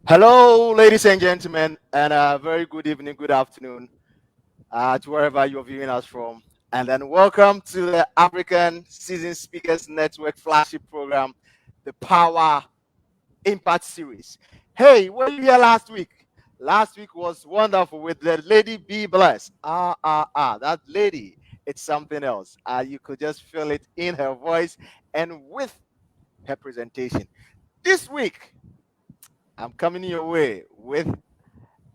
Hello, ladies and gentlemen, and a very good evening, good afternoon to wherever you're viewing us from. And then welcome to the African Season Speakers Network flagship program, the Power Impact Series. Hey, were you here last week? Last week was wonderful with the lady Be Blessed. That lady, it's something else. You could just feel it in her voice and with her presentation. This week, I'm coming your way with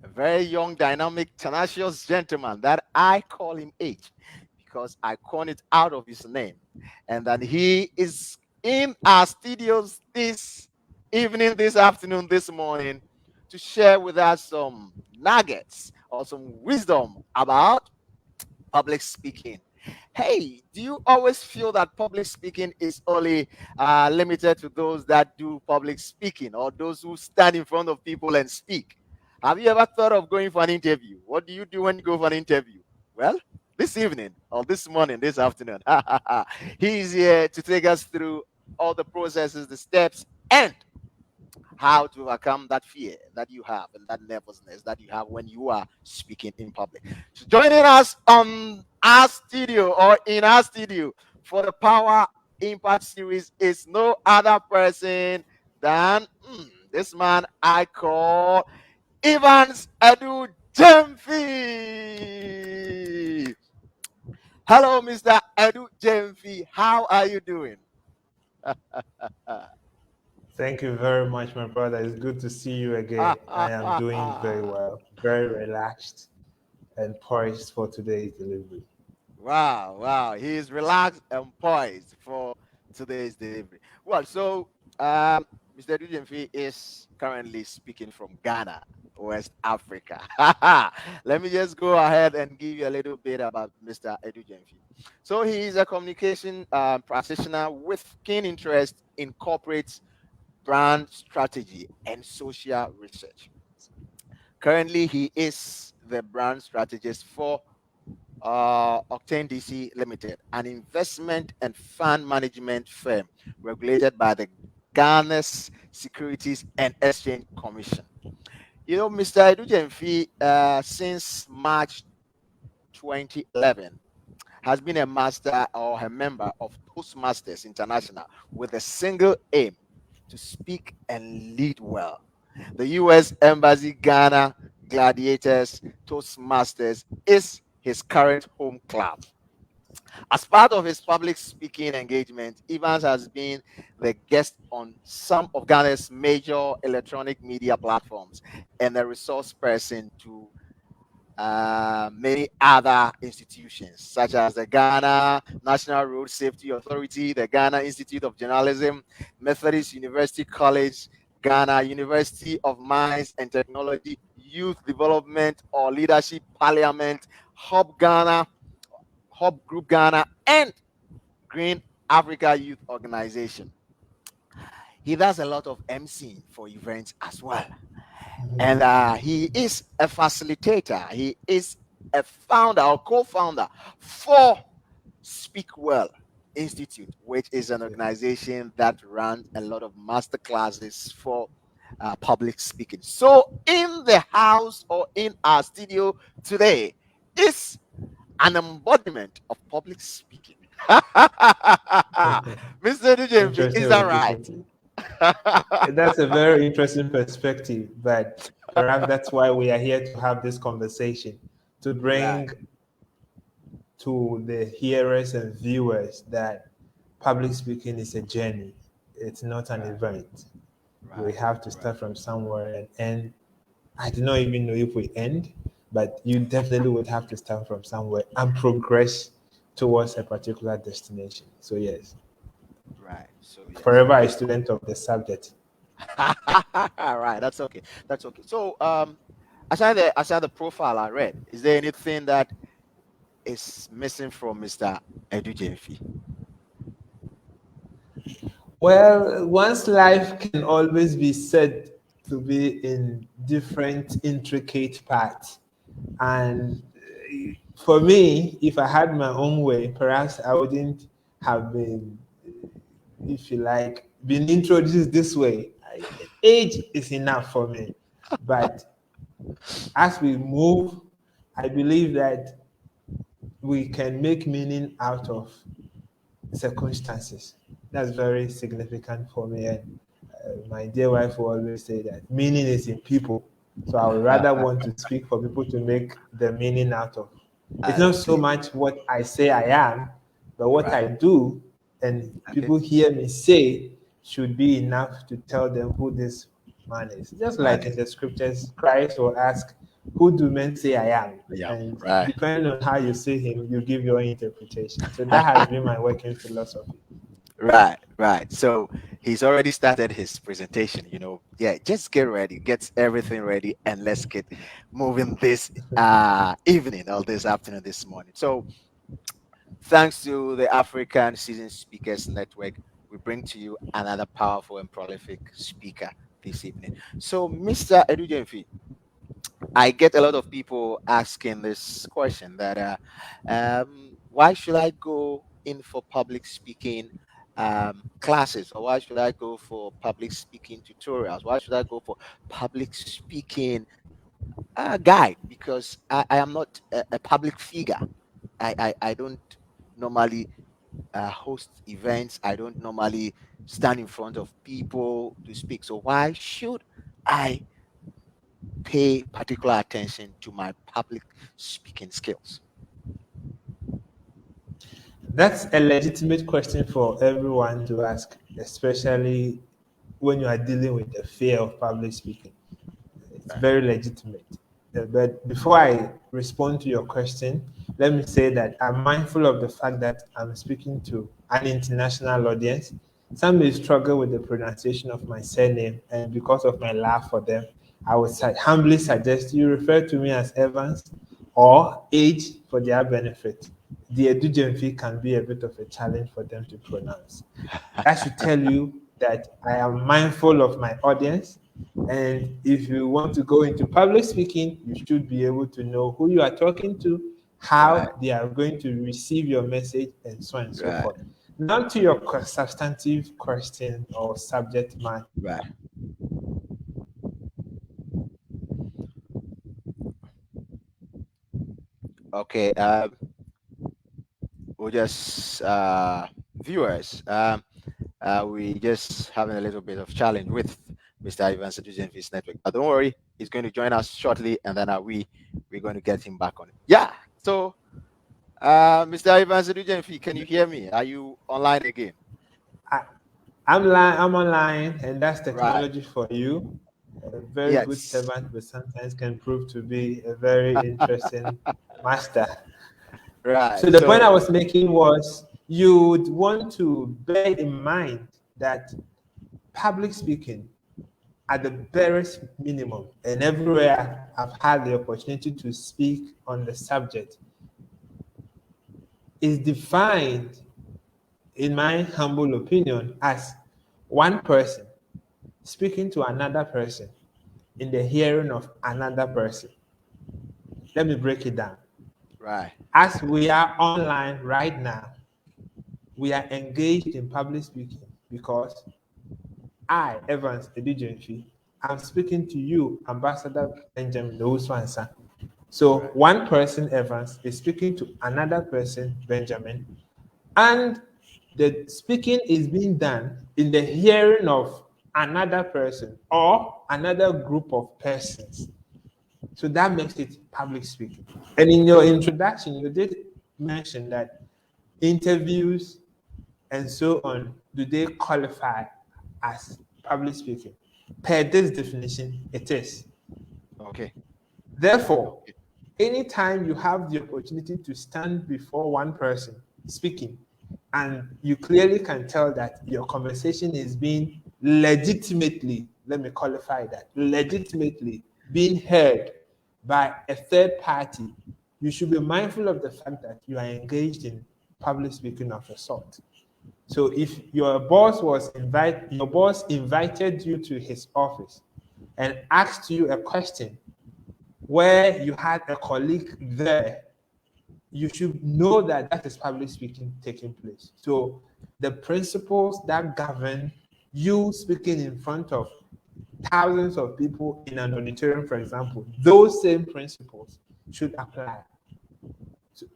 a very young, dynamic, tenacious gentleman that I call him H because I coined it out of his name. And that he is in our studios this evening, this afternoon, this morning to share with us some nuggets or some wisdom about public speaking. Hey, do you always feel that public speaking is only limited to those that do public speaking or those who stand in front of people and speak? Have you ever thought of going for an interview? What do you do when you go for an interview? Well, this evening or this morning, this afternoon, he's here to take us through all the processes, the steps, and how to overcome that fear that you have and that nervousness that you have when you are speaking in public. So joining us on our studio or in our studio for the Power Impact series is no other person than this man I call Evans Adu Gyamfi. Hello, Mr. Adu Gyamfi. How are you doing? Thank you very much, my brother. It's good to see you again. I am doing very well, very relaxed and poised for today's delivery. Wow. He is relaxed and poised for today's delivery. Well, so Mr. Dujemfi is currently speaking from Ghana, West Africa. Let me just go ahead and give you a little bit about Mr. Edu Gyamfi. So he is a communication practitioner with keen interest in corporate brand strategy and social research. Currently, he is the brand strategist for Octane DC Limited, an investment and fund management firm regulated by the Ghana's Securities and Exchange Commission. You know, Mr. Edujemfi, since March 2011, has been a master or a member of Toastmasters International with a single aim to speak and lead well. The U.S. Embassy Ghana Gladiators Toastmasters is his current home club. As part of his public speaking engagement, Evans has been the guest on some of Ghana's major electronic media platforms and a resource person to many other institutions, such as the Ghana National Road Safety Authority, the Ghana Institute of Journalism, Methodist University College, Ghana University of Mines and Technology, Youth Development or Leadership Parliament, Hub Ghana, Hub Group Ghana, and Green Africa Youth Organization. He does a lot of MC for events as well. And he is a facilitator. He is a founder or co-founder for Speak Well Institute, which is an organization that runs a lot of master classes for public speaking. So, in the house or in our studio today is an embodiment of public speaking. Mr. DJMV, is Interesting way that to put right? it. That's a very interesting perspective, but perhaps that's why we are here to have this conversation to Right, bring to the hearers and viewers that public speaking is a journey. It's not an right, event. We right, have to right. start from somewhere and end. I do not even know if we end, but you definitely would have to start from somewhere and progress towards a particular destination. So yes, Right. So yes. forever a student of the subject. Right. That's okay. That's okay. So aside the profile I read, is there anything that is missing from Mr. Edujefi? Well, one's life can always be said to be in different intricate parts. And for me, if I had my own way, perhaps I wouldn't have been, if you like, been introduced this way. Age is enough for me. But as we move, I believe that we can make meaning out of circumstances. That's very significant for me. And my dear wife will always say that meaning is in people. So I would rather want to speak for people to make the meaning out of. It's I not so see. much what I say I am, but what Right. I do and Okay. people hear me say should be enough to tell them who this man is. Just Man like in is the scriptures, Christ will ask, who do men say I am? yeah. And Right. depending on how you see him, you give your interpretation. So that has been my working philosophy. Right, right. So he's already started his presentation. Yeah, just get ready, get everything ready, and let's get moving this evening or this afternoon, this morning. So thanks to the African Seasoned Speakers Network, we bring to you another powerful and prolific speaker this evening. So, Mr. Edu Gyamfi, I get a lot of people asking this question that why should I go in for public speaking classes, or why should I go for public speaking tutorials? Why should I go for public speaking guide? Because I am not a public figure. I don't normally host events. I don't normally stand in front of people to speak. So why should I pay particular attention to my public speaking skills? That's a legitimate question for everyone to ask, especially when you are dealing with the fear of public speaking. It's Right. very legitimate. But before I respond to your question, let me say that I'm mindful of the fact that I'm speaking to an international audience. Some may struggle with the pronunciation of my surname, and because of my love for them, I would humbly suggest you refer to me as Evans or age for their benefit. The Adu Gyamfi can be a bit of a challenge for them to pronounce. That should tell you that I am mindful of my audience. And if you want to go into public speaking, you should be able to know who you are talking to, Right. how they are going to receive your message, and so on and so Right. forth. Now, to your substantive question or subject matter. Right. Okay. We just viewers. We just having a little bit of challenge with Mr. Evans Adu Gyamfi's network. But don't worry, he's going to join us shortly, and then we're going to get him back on it. Yeah. So, Mr. Evans Adu Gyamfi, can you hear me? Are you online again? I, I'm online, and that's Right. technology for you. A very good Yes. servant, but sometimes can prove to be a very interesting master. Right. So the point I So, was making was you would want to bear in mind that public speaking at the barest minimum, and everywhere I've had the opportunity to speak on the subject, is defined, in my humble opinion, as one person speaking to another person in the hearing of another person. Let me break it down. right. As we are online right now, we are engaged in public speaking because I, Evans Adu Gyamfi, I'm speaking to you, Ambassador Benjamin Owusu. So Right. one person, Evans, is speaking to another person, Benjamin, and the speaking is being done in the hearing of another person or another group of persons. So that makes it public speaking. And in your introduction, you did mention that interviews and so on, do they qualify as public speaking? Per this definition, it is. Okay. Therefore, Okay. anytime you have the opportunity to stand before one person speaking, and you clearly can tell that your conversation is being legitimately, let me qualify that, legitimately being heard by a third party, you should be mindful of the fact that you are engaged in public speaking of a sort. So if your boss invited you to his office and asked you a question where you had a colleague there, you should know that that is public speaking taking place. So the principles that govern you speaking in front of thousands of people in an auditorium, for example, those same principles should apply.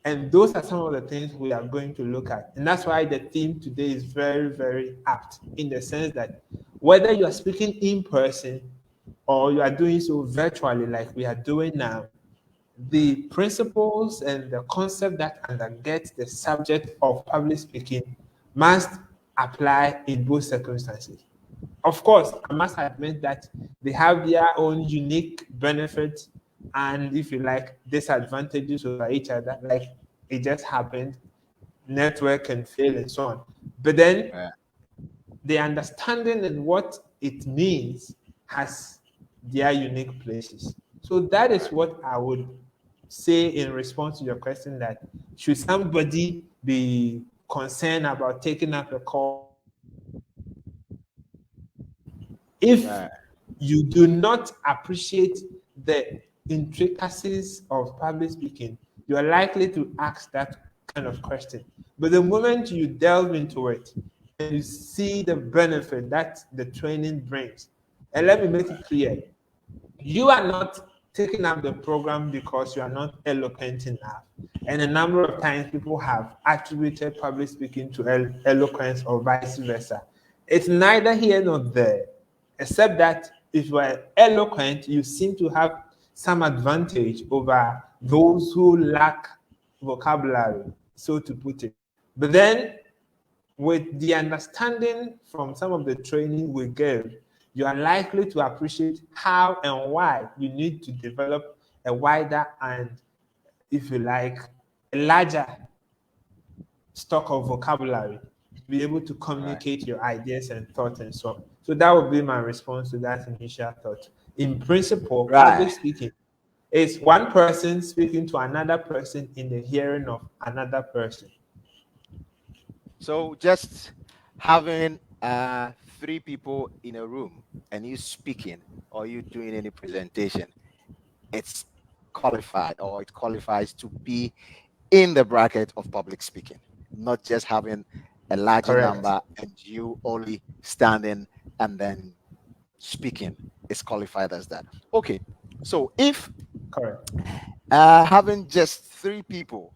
And those are some of the things we are going to look at. And that's why the theme today is very, very apt, in the sense that whether you are speaking in person or you are doing so virtually like we are doing now, the principles and the concept that undergets the subject of public speaking must apply in both circumstances. Of course, I must admit that they have their own unique benefits and, if you like, disadvantages over each other. Like it just happened, network can fail and so on. But then Right. the understanding and what it means has their unique places. So that is Right. what I would say in response to your question, that should somebody be concerned about taking up a course if Right. you do not appreciate the intricacies of public speaking, you are likely to ask that kind of question. But the moment you delve into it and you see the benefit that the training brings, and let me make it clear, you are not taking up the program because you are not eloquent enough. And a number of times people have attributed public speaking to eloquence or vice versa. It's neither here nor there, except that if you are eloquent, you seem to have some advantage over those who lack vocabulary, so to put it. But then with the understanding from some of the training we give, you are likely to appreciate how and why you need to develop a wider and, if you like, a larger stock of vocabulary to be able to Right. communicate your ideas and thoughts and so on. So that would be my response to that initial thought. In principle, public Right. speaking is one person speaking to another person in the hearing of another person. So just having three people in a room and you speaking or you doing any presentation, it's qualified or it qualifies to be in the bracket of public speaking, not just having a larger Correct. number and you only standing and then speaking is qualified as that. Okay, so if Correct. having just three people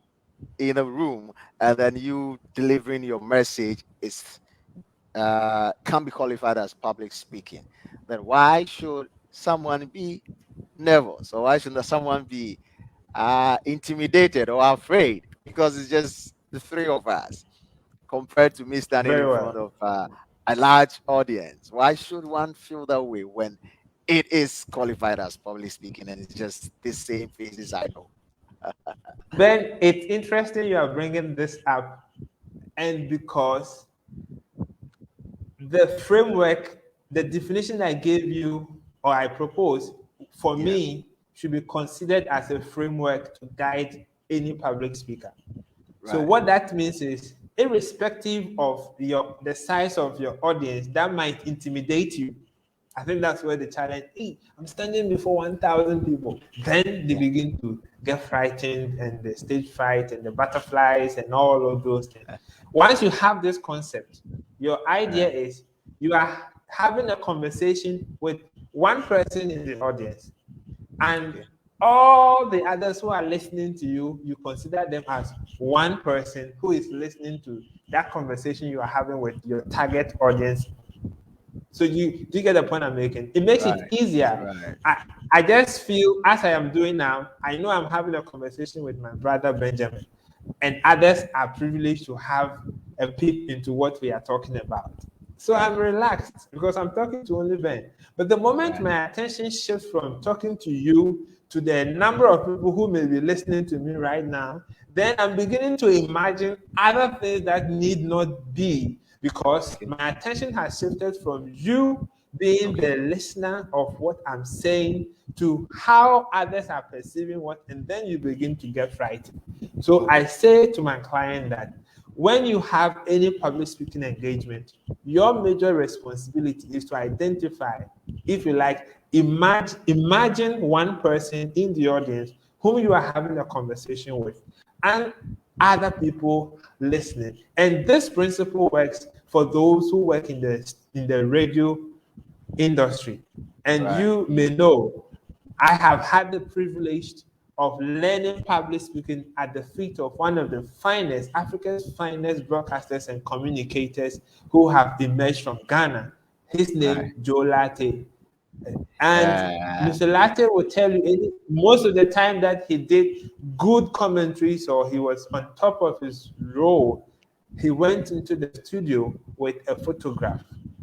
in a room and then you delivering your message is can be qualified as public speaking, then why should someone be nervous or why should someone be intimidated or afraid because it's just the three of us compared to me standing Very in front well. of a large audience? Why should one feel that way when it is qualified as public speaking and it's just the same faces I know? Ben, it's interesting you are bringing this up, and because the framework, the definition I gave you or I propose for Yeah, me should be considered as a framework to guide any public speaker. So right, what that means is, irrespective of the size of your audience that might intimidate you, I think that's where the challenge is. I'm standing before 1,000 people. Then they yeah, begin to get frightened, and the stage fright and the butterflies and all of those things. Once you have this concept, your idea right, is you are having a conversation with one person in the audience, and okay, all the others who are listening to you, you consider them as one person who is listening to that conversation you are having with your target audience. So you do you get the point I'm making? It makes it right, easier. right, I just feel, as I am doing now, I know I'm having a conversation with my brother Benjamin, and others are privileged to have a peep into what we are talking about. So right, I'm relaxed because I'm talking to only Ben. But the moment right, my attention shifts from talking to you to the number of people who may be listening to me right now, then I'm beginning to imagine other things that need not be, because okay, my attention has shifted from you being okay, the listener of what I'm saying to how others are perceiving what, and then you begin to get frightened. So I okay, say to my client that when you have any public speaking engagement, your major responsibility is to identify, if you like, imagine one person in the audience whom you are having a conversation with, and other people listening. And this principle works for those who work in the radio industry. And Right. you may know, I have had the privilege of learning public speaking at the feet of one of the finest, Africa's finest broadcasters and communicators who have emerged from Ghana. His Right. name, Joe Latte. And Uh, Mr. Latte will tell you most of the time that he did good commentaries or he was on top of his role, he went into the studio with a photograph.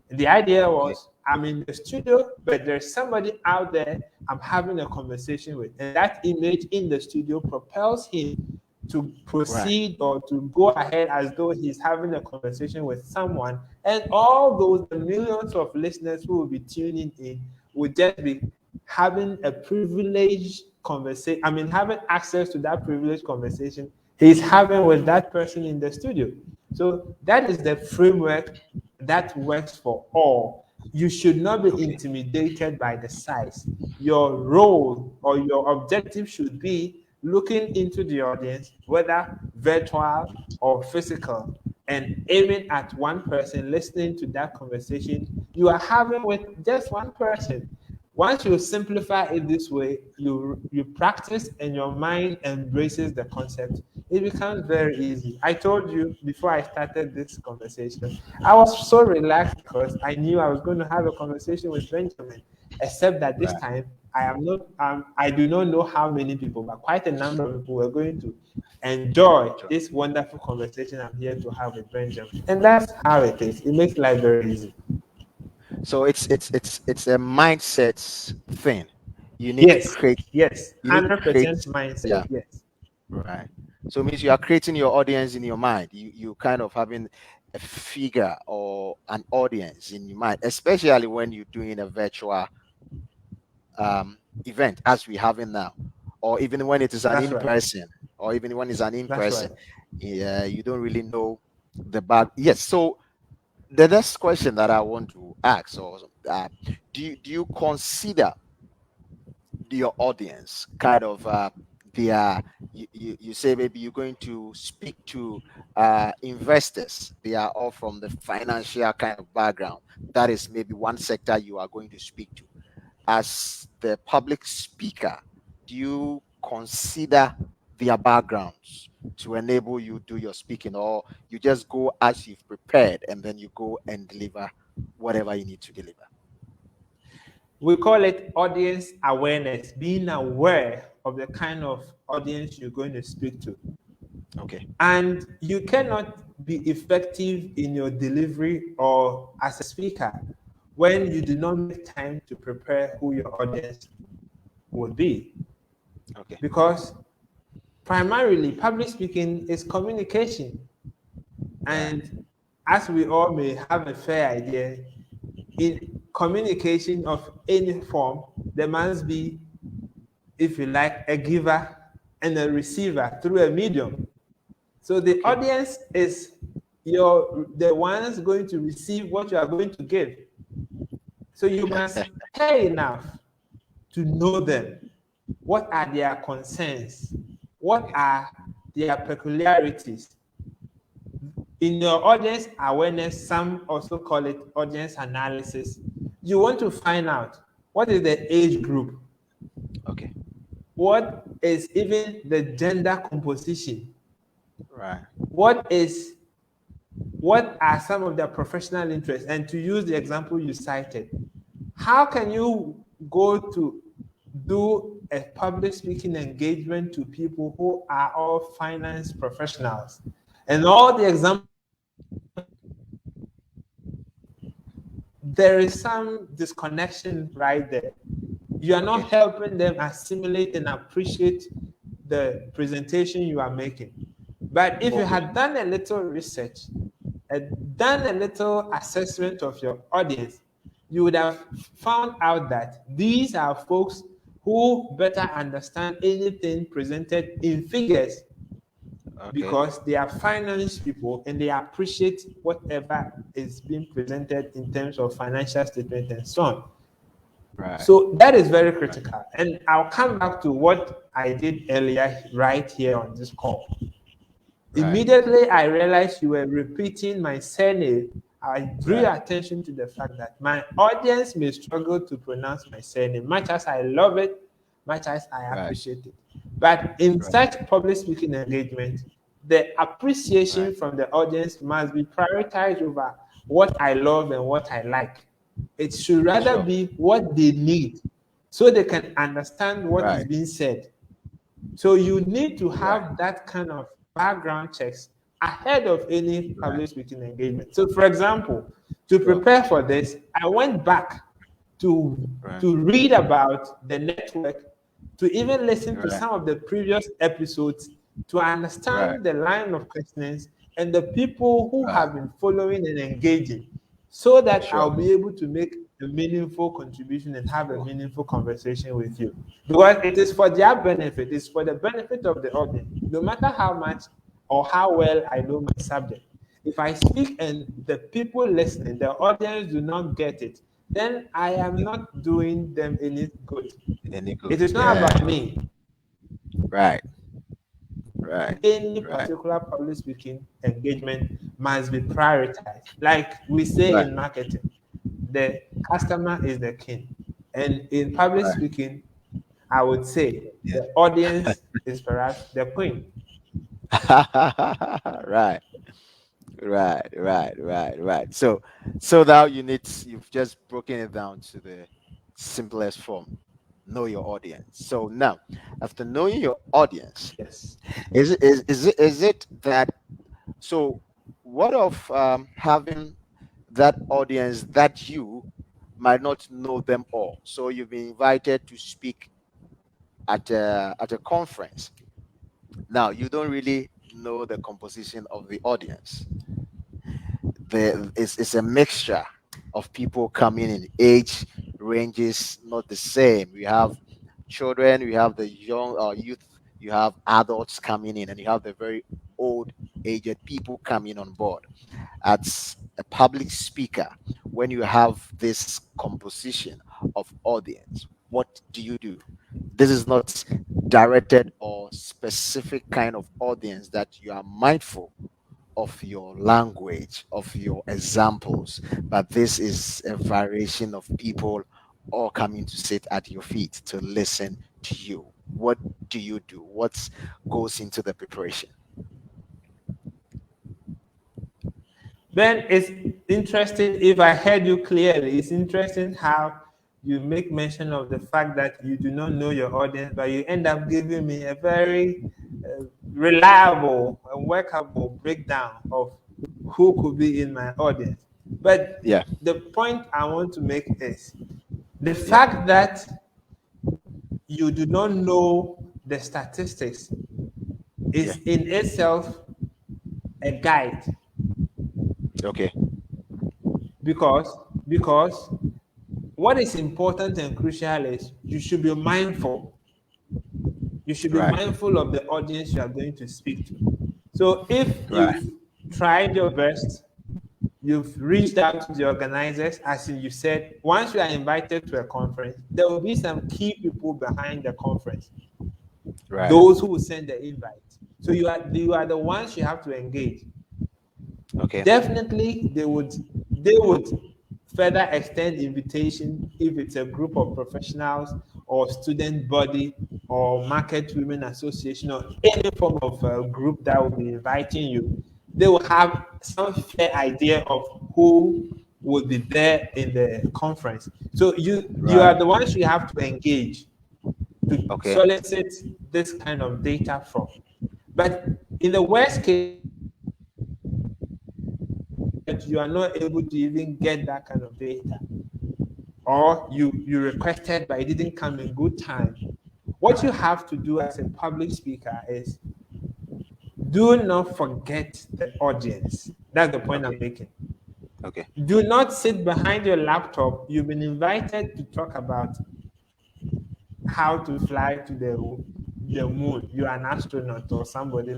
And the idea okay. was, I'm in the studio, but there's somebody out there I'm having a conversation with. And that image in the studio propels him to Right. proceed or to go ahead as though he's having a conversation with someone. And all those, the millions of listeners who will be tuning in, would just be having a privileged conversation. I mean, having access to that privileged conversation he's having with that person in the studio. So that is the framework that works for all. You should not be Okay. intimidated by the size. Your role or your objective should be looking into the audience, whether virtual or physical, and aiming at one person, listening to that conversation you are having with just one person. Once you simplify it this way, you practice and your mind embraces the concept. It becomes very easy. I told you before I started this conversation, I was so relaxed because I knew I was going to have a conversation with Benjamin. Except that this Right. time I am not. I do not know how many people, but quite a number of people were going to enjoy Sure. this wonderful conversation I'm here to have with Benjamin. And that's how it is. It makes life very easy. So it's a mindset thing. You need to Yes, create. yes, You need to create. 100% mindset. Yeah. Yes, Right. So it means you are creating your audience in your mind. You kind of having a figure or an audience in your mind, especially when you're doing a virtual event as we having now, or even when it is an that's in right. person, or even when it's an in That's right. person. Yeah, you don't really know the back. Yes. So the next question that I want to ask, or do you consider your audience kind of they are you say maybe you're going to speak to investors, they are all from the financial kind of background, that is maybe one sector you are going to speak to. As the public speaker, do you consider their backgrounds to enable you do your speaking, or you just go as you've prepared and then you go and deliver whatever you need to deliver? We call it audience awareness, being aware of the kind of audience you're going to speak to. Okay. And you cannot be effective in your delivery or as a speaker when you do not make time to prepare who your audience would be. Okay. Because primarily, public speaking is communication. Right. And as we all may have a fair idea, in communication of any form, there must be, if you like, a giver and a receiver through a medium. So the Okay. audience is the ones going to receive what you are going to give. So you must care enough to know them. What are their concerns? What Okay. are their peculiarities? In your audience awareness, some also call it audience analysis. You want to find out what is the age group, Okay. what is even the gender composition, Right. what are some of their professional interests, and to use the example you cited, how can you go to do a public speaking engagement to people who are all finance professionals and all the examples there is some disconnection right there. You are not Okay. helping them assimilate and appreciate the presentation you are making. But if you Okay. had done a little research, done a little assessment of your audience, you would have found out that these are folks who better understand anything presented in figures Okay. because they are finance people and they appreciate whatever is being presented in terms of financial statement and so on. Right. So that is very Right. critical. And I'll come back to what I did earlier right here on this call. Right. Immediately I realized you were repeating my surname. I drew Right. your attention to the fact that my audience may struggle to pronounce my surname, much as I love it, much as I Right. appreciate it. But in Right. such public speaking engagement, the Right. appreciation from the audience must be prioritized over what I love and what I like. It should rather Sure. be what they need so they can understand what is Right. being said. So you need to Right. have that kind of background checks ahead of any Right. public speaking engagement. So for example, to Sure. prepare for this, I went back to Right. to read about the network, to even listen to Right. some of the previous episodes to Right. understand the line of questions and the people who Right. have been following and engaging so that I'll Sure. be able to make a meaningful contribution and have a Sure. meaningful conversation with you. Because it is for their benefit, it's for the benefit of the audience. No matter how much or how well I know my subject, if I speak and the people listening, the audience do not get it, then I am not doing them any good. Any It good? is not Yeah. about me. Right. Right. Any Right. particular public speaking engagement must be prioritized. Like we say Right. in marketing, the customer is the king. And in public Right. speaking, I would say Yeah. the audience is perhaps the queen. Right. Right. Right. Right. Right. So now you've just broken it down to the simplest form. Know your audience. So now, after knowing your audience, Yes. is it that so what of having that audience that you might not know them all, so you've been invited to speak at a conference. Now you don't really know the composition of the audience. It's a mixture of people coming in, age ranges not the same. We have children, we have the young youth, you have adults coming in, and you have the very old aged people coming on board. As a public speaker, when you have this composition of audience, what do you do? This is not directed or specific kind of audience that you are mindful of your language, of your examples, but this is a variation of people all coming to sit at your feet to listen to you. What do you do? What goes into the preparation? Then it's interesting, if I heard you clearly, it's interesting how you make mention of the fact that you do not know your audience, but you end up giving me a very reliable and workable breakdown of who could be in my audience. But Yeah, the point I want to make is the yeah, fact that you do not know the statistics yeah. is in itself a guide, Okay, because because what is important and crucial is you should be mindful. You should be right, mindful of the audience you are going to speak to. So if right, you've tried your best, you've reached out to the organizers, as you said, once you are invited to a conference, there will be some key people behind the conference, right. those who will send the invite. So you are the ones you have to engage. Okay, Definitely they would further extend invitation if it's a group of professionals or student body or market women association or any form of group that will be inviting you. They will have some fair idea of who will be there in the conference. So you right. are the ones you have to engage to Okay, solicit this kind of data from. But in the worst case, that you are not able to even get that kind of data, or you requested but it didn't come in good time, what you have to do as a public speaker is do not forget the audience. That's the point I'm okay, making. okay. Do not sit behind your laptop. You've been invited to talk about how to fly to the moon. You are an astronaut or somebody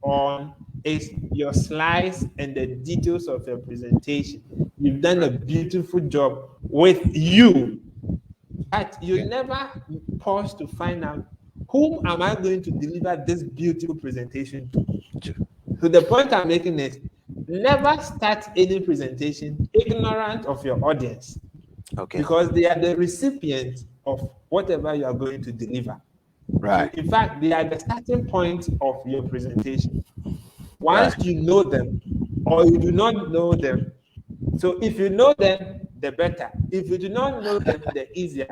on is your slides and the details of your presentation. You've done a Right. beautiful job with you, but you Okay. never pause to find out whom am I going to deliver this beautiful presentation to. Sure. So the point I'm making is never start any presentation ignorant of your audience, Okay. because they are the recipient of whatever you are going to deliver. So Right. in fact, they are the starting point of your presentation. Once Right. you know them or you do not know them, so if you know them, the better. If you do not know them, the easier.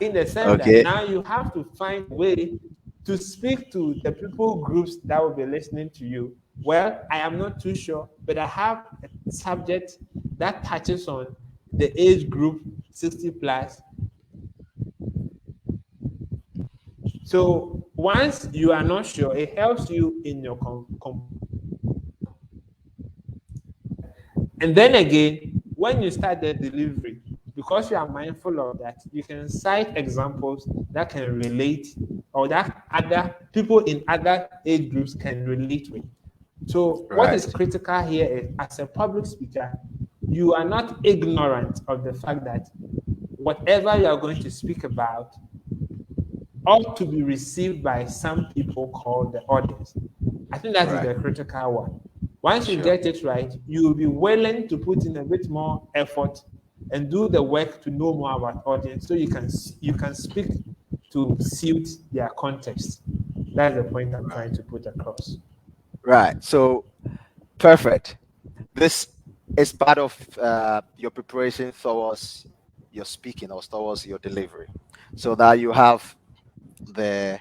In the sense that Okay. now you have to find a way to speak to the people groups that will be listening to you. Well, I am not too sure, but I have a subject that touches on the age group 60 plus. So once you are not sure, it helps you in your and then again, when you start the delivery, because you are mindful of that, you can cite examples that can relate or that other people in other age groups can relate with. So what is Right. critical here is, as a public speaker, you are not ignorant of the fact that whatever you are going to speak about ought to be received by some people called the audience. I think that is Right. the critical one. Once you Sure. get it right, you will be willing to put in a bit more effort and do the work to know more about audience, so you can speak to suit their context. That's the point I'm Right. trying to put across. Right. So perfect. This is part of your preparation towards your speaking or towards your delivery, so that you have the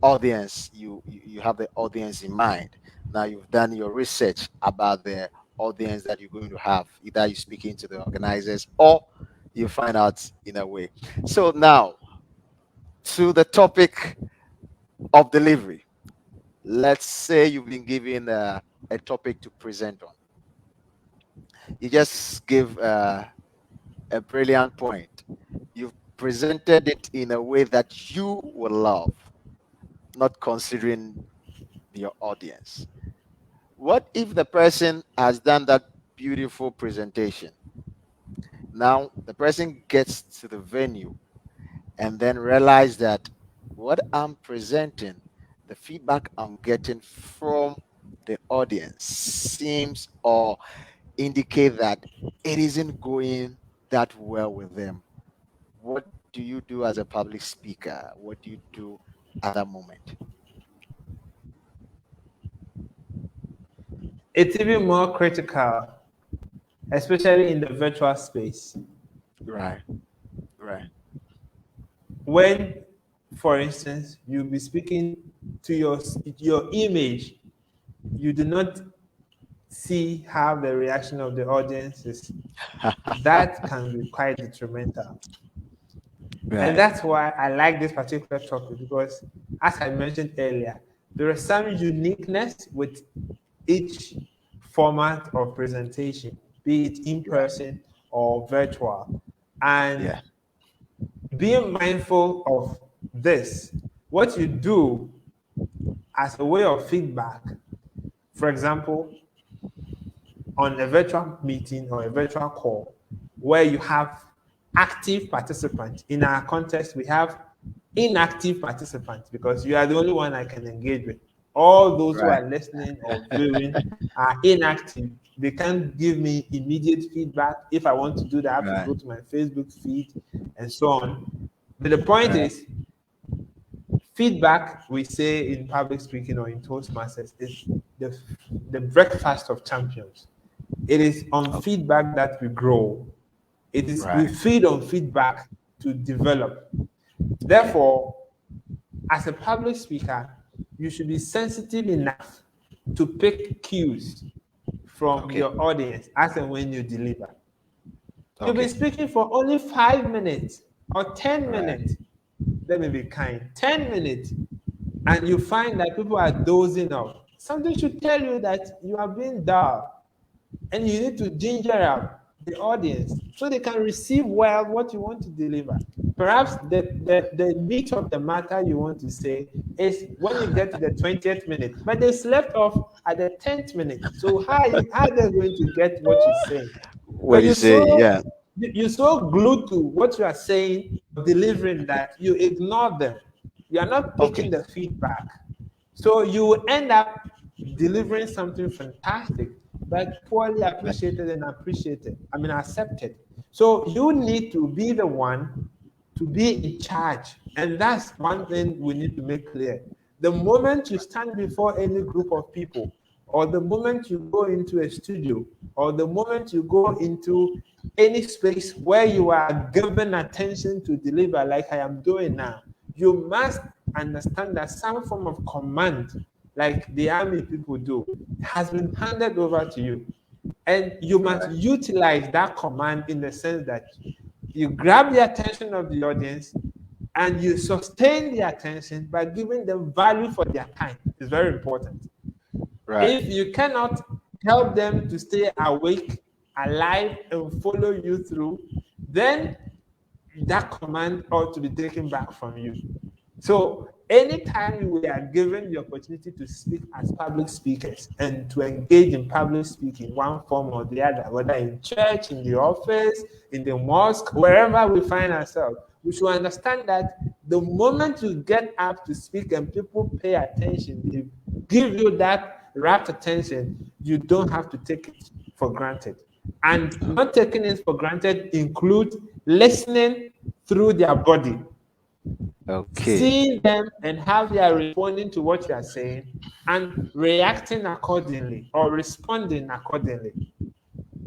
audience. You have the audience in mind. Now you've done your research about the audience that you're going to have. Either you're speaking to the organizers or you find out in a way. So now to the topic of delivery. Let's say you've been given a topic to present on. You just give a brilliant point. You've presented it in a way that you will love, not considering your audience. What if the person has done that beautiful presentation? Now the person gets to the venue and then realize that what I'm presenting, the feedback I'm getting from the audience seems or indicate that it isn't going that well with them. What do you do as a public speaker? What do you do at that moment? It's even more critical, especially in the virtual space. Right, right, When, for instance, you'll be speaking to your image, you do not see how the reaction of the audience is. That can be quite detrimental. And right, that's why I like this particular topic, because, as I mentioned earlier, there is some uniqueness with each format of presentation, be it in right. person or virtual. And Yeah, being mindful of this, what you do as a way of feedback, for example, on a virtual meeting or a virtual call where you have active participants. In our context, we have inactive participants, because you are the only one I can engage with. All those who right, are listening or viewing are inactive. They can't give me immediate feedback. If I want to do that, I have to right, go to my Facebook feed and so on. But the point right. is, feedback, we say in public speaking or in Toastmasters, is the, the breakfast of champions. It is on Okay, feedback that we grow. It is, we right. feed on feedback to develop. Okay, Therefore, as a public speaker, you should be sensitive enough to pick cues from okay, your audience as and when you deliver. You'll be okay. speaking for only 5 minutes or 10 Right, minutes. Let me be kind. 10 minutes. And you find that people are dozing off. Something should tell you that you are being dull. And you need to ginger up the audience so they can receive well what you want to deliver. Perhaps the meat of the matter you want to say is when you get to the 20th minute, but they slept off at the 10th minute. So how are they going to get what you're saying? what But do you say? Yeah. you're so glued to what you are saying or delivering that you ignore them. You are not Okay. taking the feedback. So you end up delivering something fantastic, but poorly appreciated and accepted. So you need to be the one to be in charge. And that's one thing we need to make clear. The moment you stand before any group of people, or the moment you go into a studio, or the moment you go into any space where you are given attention to deliver, like I am doing now, you must understand that some form of command, like the army people do, has been handed over to you. And you must utilize that command in the sense that you grab the attention of the audience and you sustain the attention by giving them value for their time. It's very important. Right. If you cannot help them to stay awake, alive, and follow you through, then that command ought to be taken back from you. So anytime we are given the opportunity to speak as public speakers and to engage in public speaking, one form or the other, whether in church, in the office, in the mosque, wherever we find ourselves, we should understand that the moment you get up to speak and people pay attention, they give you that rapt attention, you don't have to take it for granted. And not taking it for granted includes listening through their body. Okay. Seeing them and how they are responding to what you are saying and reacting accordingly or responding accordingly.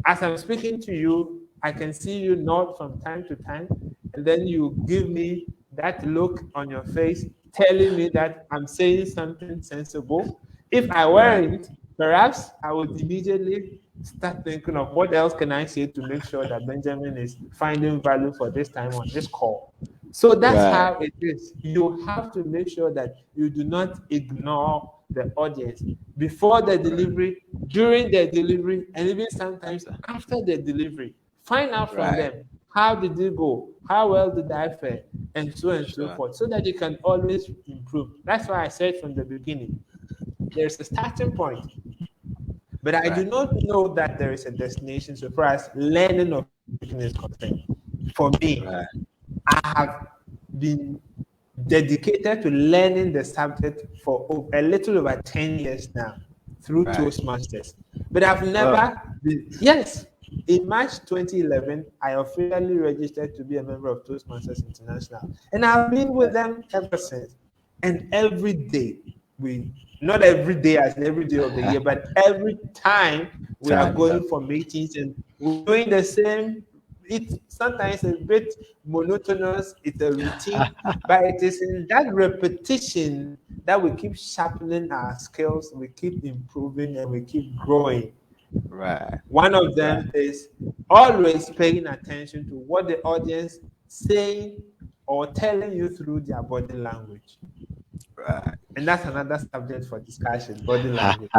As I'm speaking to you, I can see you nod from time to time, and then you give me that look on your face telling me that I'm saying something sensible. If I weren't, perhaps I would immediately start thinking of what else can I say to make sure that Benjamin is finding value for this time on this call. So that's how it is. You have to make sure that you do not ignore the audience before the delivery, during the delivery, and even sometimes after the delivery. Find out from them, how did it go? How well did I fare? And so on and so forth, so that you can always improve. That's why I said from the beginning, there's a starting point. But I do not know that there is a destination so far as learning of speaking is concerned. For me, I have been dedicated to learning the subject for a little over 10 years now through Toastmasters. But I've never been, yes, in March 2011, I officially registered to be a member of Toastmasters International. And I've been with them ever since. And every day, not every day as in every day of the year, but every time we are going for meetings and we're doing the same. It's sometimes a bit monotonous, it's a routine, but it is in that repetition that we keep sharpening our skills, we keep improving, and we keep growing. One of them is always paying attention to what the audience saying or telling you through their body language. And that's another subject for discussion, body language.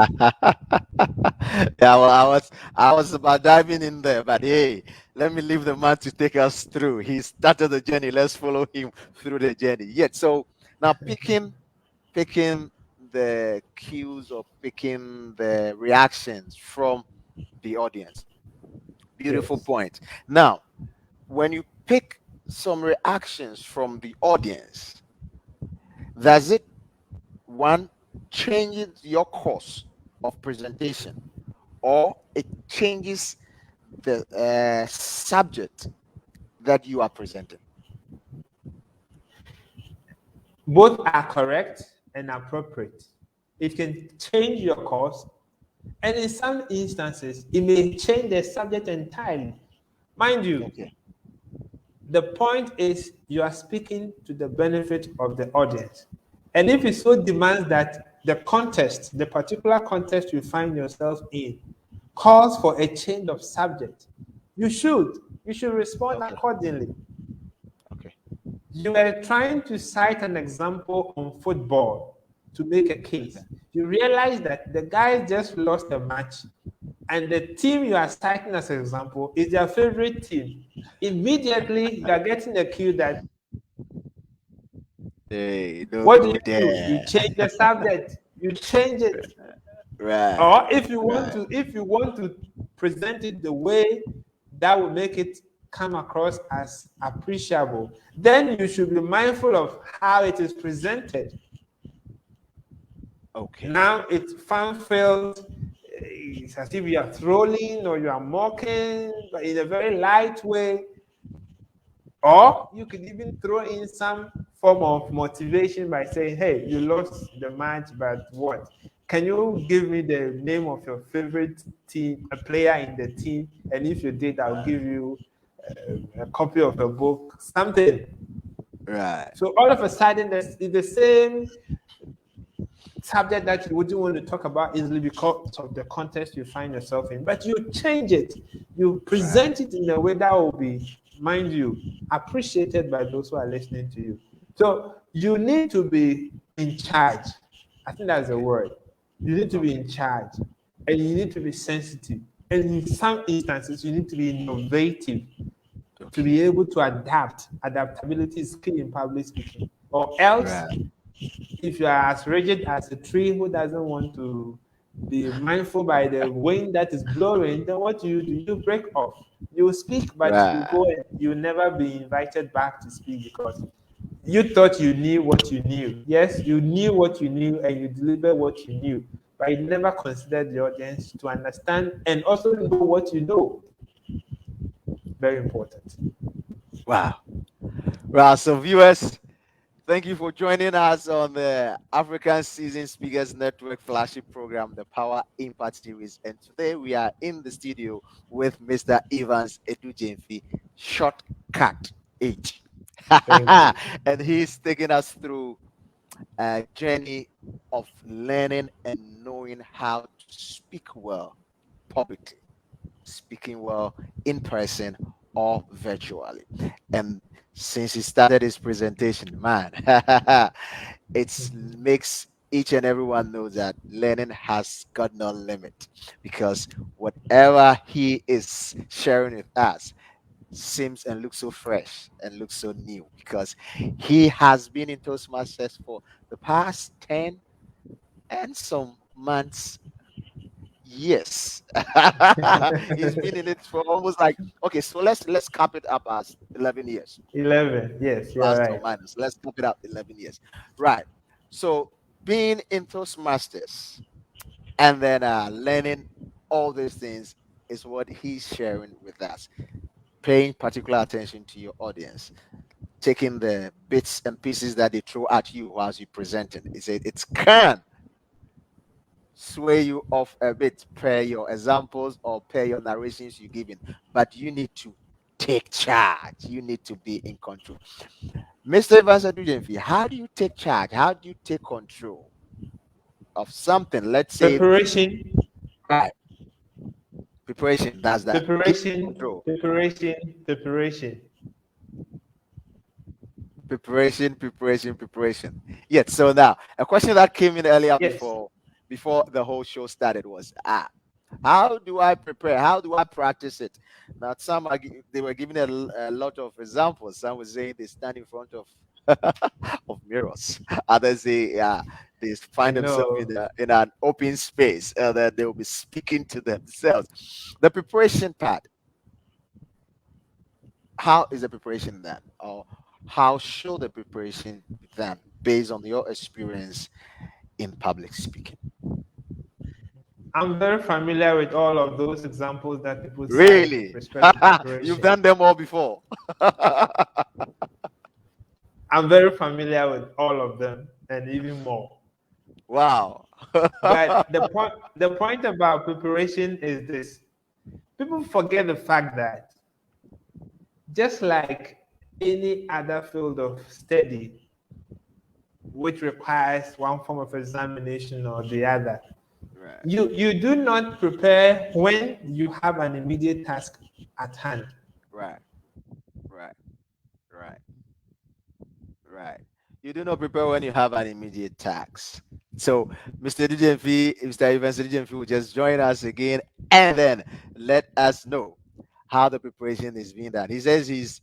Yeah, well, I was about diving in there, but hey, let me leave the man to take us through. He started the journey. Let's follow him through the journey. Yet, so now picking the cues or picking the reactions from the audience. Beautiful point. Now, when you pick some reactions from the audience, does it one changes your course of presentation, or it changes the subject that you are presenting? Both are correct and appropriate. It can change your course, and in some instances, it may change the subject entirely. Mind you, the point is you are speaking to the benefit of the audience. And if it so demands that the context, the particular context you find yourself in, calls for a change of subject, you should respond accordingly. You are trying to cite an example on football to make a case. You realize that the guys just lost a match, and the team you are citing as an example is their favorite team. Immediately, you are getting a cue that what do? You change the subject. You change it. Or if you want to present it the way that will make it come across as appreciable, then you should be mindful of how it is presented. Okay. Now it's fun-filled. It's as if you are trolling or you are mocking, but in a very light way. Or you could even throw in some form of motivation by saying, "Hey, you lost the match, but what? Can you give me the name of your favorite team, a player in the team? And if you did, I'll give you a copy of a book, something." Right. So all of a sudden, it's the same subject that you wouldn't want to talk about easily because of the context you find yourself in, but you change it, you Right. present it in a way that will be, mind you, appreciated by those who are listening to you. So you need to be in charge. I think that's the Okay. word. You need to be Okay. in charge, and you need to be sensitive. And in some instances, you need to be innovative to be Okay. able to adapt. Adaptability is key in public speaking. Or else, Right. if you are as rigid as a tree who doesn't want to be mindful by the wind that is blowing, then what do? You break off. You speak, but you Right. go and you never be invited back to speak because you thought you knew what you knew. Yes, you knew what you knew and you delivered what you knew, but you never considered the audience to understand and also know what you know. Very important. Wow. Well, so viewers, thank you for joining us on the African Season Speakers Network flagship program, the Power Impact Series. And today we are in the studio with Mr. Evans Adu Gyamfi, Shortcut H. Thank you. And he's taking us through a journey of learning and knowing how to speak well publicly, speaking well in person or virtually. And since he started his presentation, man, it makes each and everyone know that learning has got no limit, because whatever he is sharing with us seems and looks so fresh and looks so new, because he has been in Toastmasters for the past 10 and some months, years. He's been in it for almost like, okay, so let's cap it up as 11 years, 11. Yes, you're plus or right. minus. Let's cap it up 11 years. Right. So being in Toastmasters and then learning all these things is what he's sharing with us. Paying particular attention to your audience, taking the bits and pieces that they throw at you whilst you presenting. He said it's can sway you off a bit per your examples or per your narrations you're giving, but you need to take charge. You need to be in control. Mr. Evans Adu Gyamfi, how do you take charge? How do you take control of something? Let's say, Preparation, right, preparation. That's that. Keep preparation, control. preparation, preparation. Preparation. Yes. So now a question that came in earlier Yes. before the whole show started was, how do I prepare? How do I practice it? Now some they were giving a lot of examples. Some were saying they stand in front of of mirrors. Others say, they I find themselves know. in an open space, that they will be speaking to themselves. The preparation part, how is the preparation done, or how should the preparation be done based on your experience in public speaking? I'm very familiar with all of those examples that people cite with Really? respect to You've preparation. done them all before. I'm very familiar with all of them and even more. Wow. But the point about preparation is this. People forget the fact that just like any other field of study which requires one form of examination or the other, Right, you do not prepare when you have an immediate task at hand. right, right, right, right. You do not prepare when you have an immediate tax. So, Mr. DJMV, Mr. Evans DJMV will just join us again and then let us know how the preparation is being done. He says he's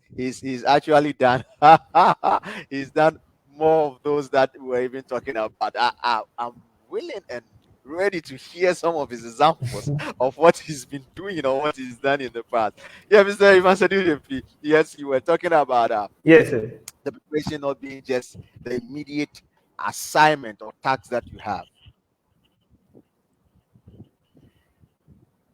actually done. He's done more of those that we were even talking about. I'm willing and ready to hear some of his examples of what he's been doing or what he's done in the past. Yeah, Mr. Evans DJMV. Yes, you were talking about Yes, sir. the preparation not being just the immediate assignment or task that you have.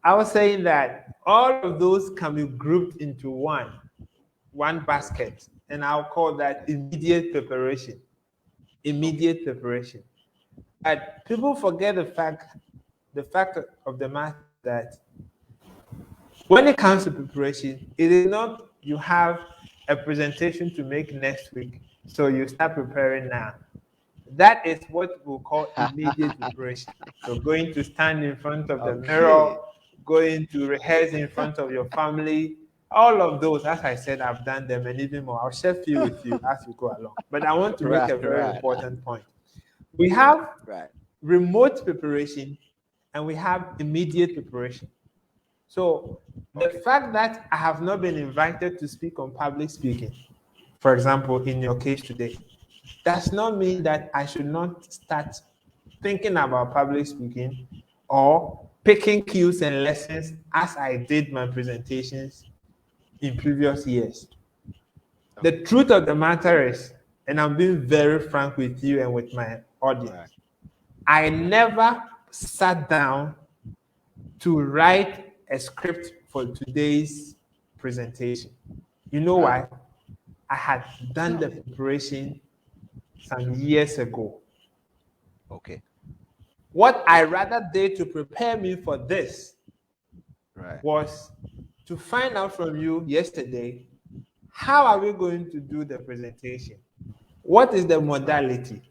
I was saying that all of those can be grouped into one basket, and I'll call that immediate preparation. Okay. Immediate preparation. But people forget the fact of the matter is that when it comes to preparation, it is not you have a presentation to make next week, so you start preparing now. That is what we'll call immediate preparation. So going to stand in front of the mirror, Okay. going to rehearse in front of your family, all of those, as I said, I've done them and even more. I'll share few with you as we go along. But I want to make Right, a very right, important point. We have right. remote preparation and we have immediate preparation. So the Okay. fact that I have not been invited to speak on public speaking, for example, in your case today, does not mean that I should not start thinking about public speaking or picking cues and lessons as I did my presentations in previous years. Okay. The truth of the matter is, and I'm being very frank with you and with my Right, audience, I never sat down to write a script for today's presentation. You know right. why? I had done Tell the me. preparation some years ago. Okay. What I Okay. rather did to prepare me for this Right. was to find out from you yesterday, how are Right. we going to do the presentation? What is the Right. modality?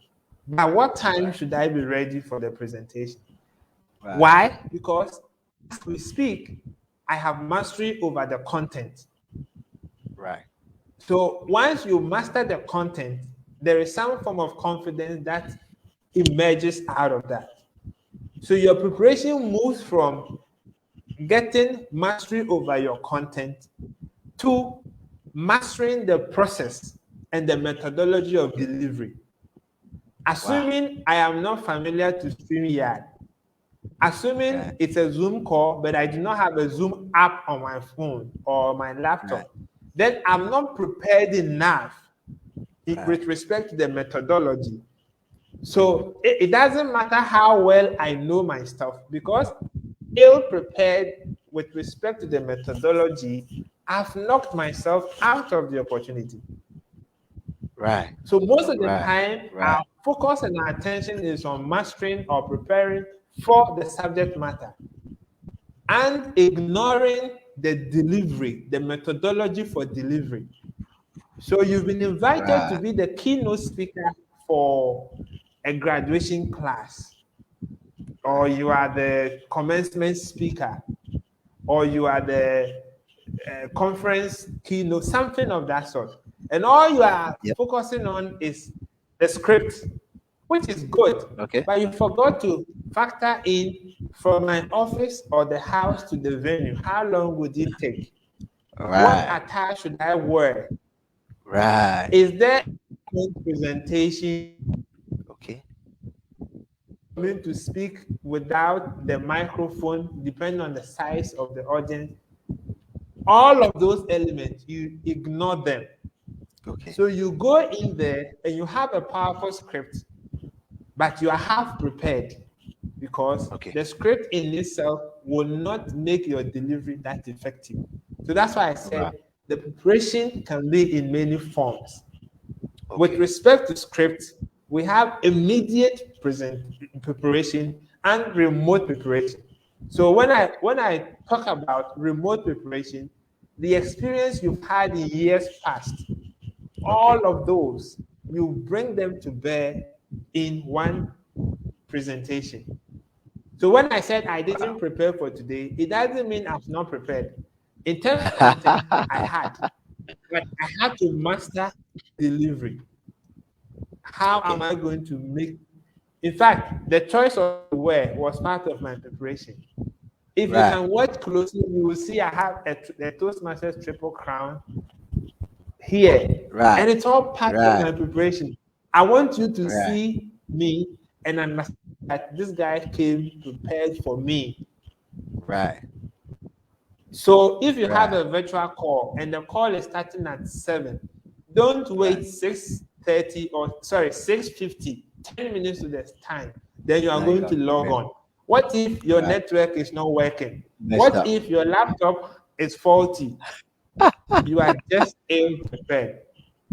By what time Right. should I be ready for the presentation? Right. Why? Because as we speak, I have mastery over the content. Right. So once you master the content, there is some form of confidence that emerges out of that. So your preparation moves from getting mastery over your content to mastering the process and the methodology of delivery. Wow. Assuming I am not familiar to StreamYard, Right. assuming it's a Zoom call, but I do not have a Zoom app on my phone or my Right. laptop, then I'm not prepared enough Right. with respect to the methodology. So it doesn't matter how well I know my stuff because ill prepared with respect to the methodology, I've knocked myself out of the opportunity. Right. So most of the Right. time, Right. our focus and our attention is on mastering or preparing for the subject matter and ignoring the delivery, the methodology for delivery. So you've been invited to Right. be the keynote speaker for a graduation class, or Right. you are the commencement speaker, or you are the conference keynote, something of that sort. And all you are Yep. focusing on is the script, which is good, Okay. but you forgot to factor in from my office or the house to the venue. How long would it take? What Right. attire should I wear? Right. Is there a presentation Okay. for me to speak without the microphone, depending on the size of the audience? All of those elements, you ignore them. Okay. So you go in there and you have a powerful script, but you are half prepared because Okay. the script in itself will not make your delivery that effective. So that's why I Right. said the preparation can be in many forms. With Okay. respect to scripts, we have immediate preparation and remote preparation. So when I talk about remote preparation, the experience you've had in years past, Okay. all of those, you bring them to bear in one presentation. So when I said I Wow. didn't prepare for today, it doesn't mean I've not prepared. In terms of content, I had, but I had to master delivery. How am Okay. I going to make? In fact, the choice of the word was part of my preparation. If you Right. can watch closely, you will see I have a Toastmasters triple crown here, Right. and it's all part of Right. my preparation. I want you to Right. see me and understand that this guy came prepared for me. Right. So if you have Right. a virtual call and the call is starting at 7, don't Right. wait 6:30 or sorry 6:50, 10 minutes to the time. Then you are Then you going are to log prepared. on. What if your Right. network is not working? Messed What up. if your laptop is faulty? You are just ill prepared.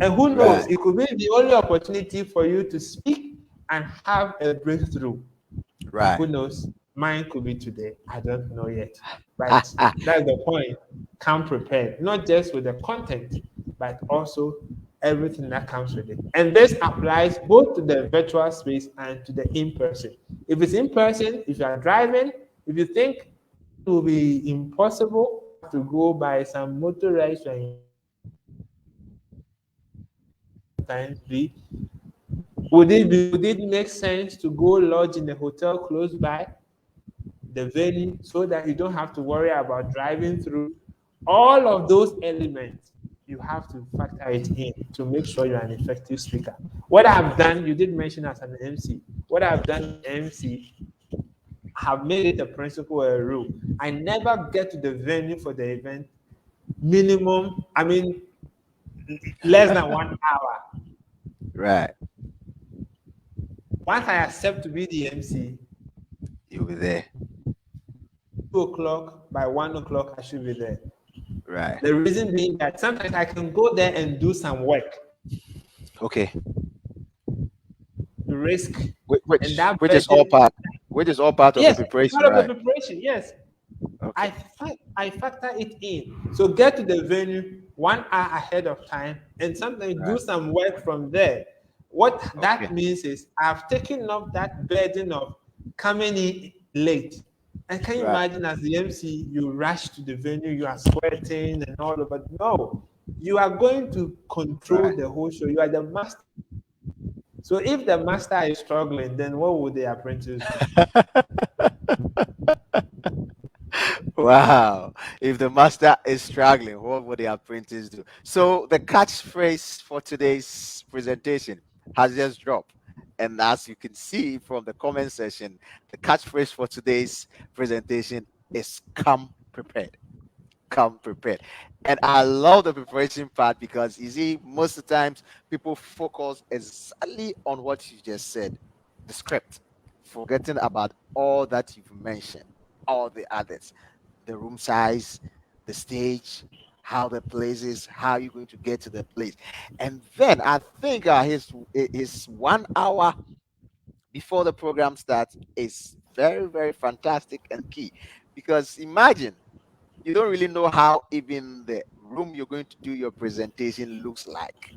And who knows, Right. it could be the only opportunity for you to speak and have a breakthrough. Right. Who knows? Mine could be today. I don't know yet. But that's the point. Come prepared, not just with the content, but also everything that comes with it. And this applies both to the virtual space and to the in person. If it's in person, if you are driving, if you think it will be impossible to go by some motorized time, would it make sense to go lodge in a hotel close by the venue so that you don't have to worry about driving through? All of those elements, you have to factor it in to make sure you're an effective speaker. What I've done, you did mention as an MC, what I've done as an MC, have made it a principle or a rule. I never get to the venue for the event minimum, I mean, less than 1 hour. Right. Once I accept to be the MC, You'll be there. 2 o'clock, by 1 o'clock, I should be there. Right. The reason being that sometimes I can go there and do some work Okay. to risk, Which and which, that which is all burden, part which is all part of the yes, it's preparation, part of the right? preparation. Yes, Okay. I factor it in. So get to the venue 1 hour ahead of time, and sometimes do Right. some work from there. What that Okay. means is I've taken up that burden of coming in late. And can you Right. imagine, as the MC, you rush to the venue, you are sweating and all of it? No, you are going to control Right. the whole show. You are the master. So if the master is struggling, then what would the apprentice do? Wow. If the master is struggling, what would the apprentice do? So the catchphrase for today's presentation has just dropped. And as you can see from the comment section, the catchphrase for today's presentation is come prepared. Come prepared. And I love the preparation part because you see, most of the times people focus exactly on what you just said, the script, forgetting about all that you've mentioned, all the others, the room size, the stage, how the place is, how you're going to get to the place. And then I think his 1 hour before the program starts is very, very fantastic and key. Because imagine you don't really know how even the room you're going to do your presentation looks like.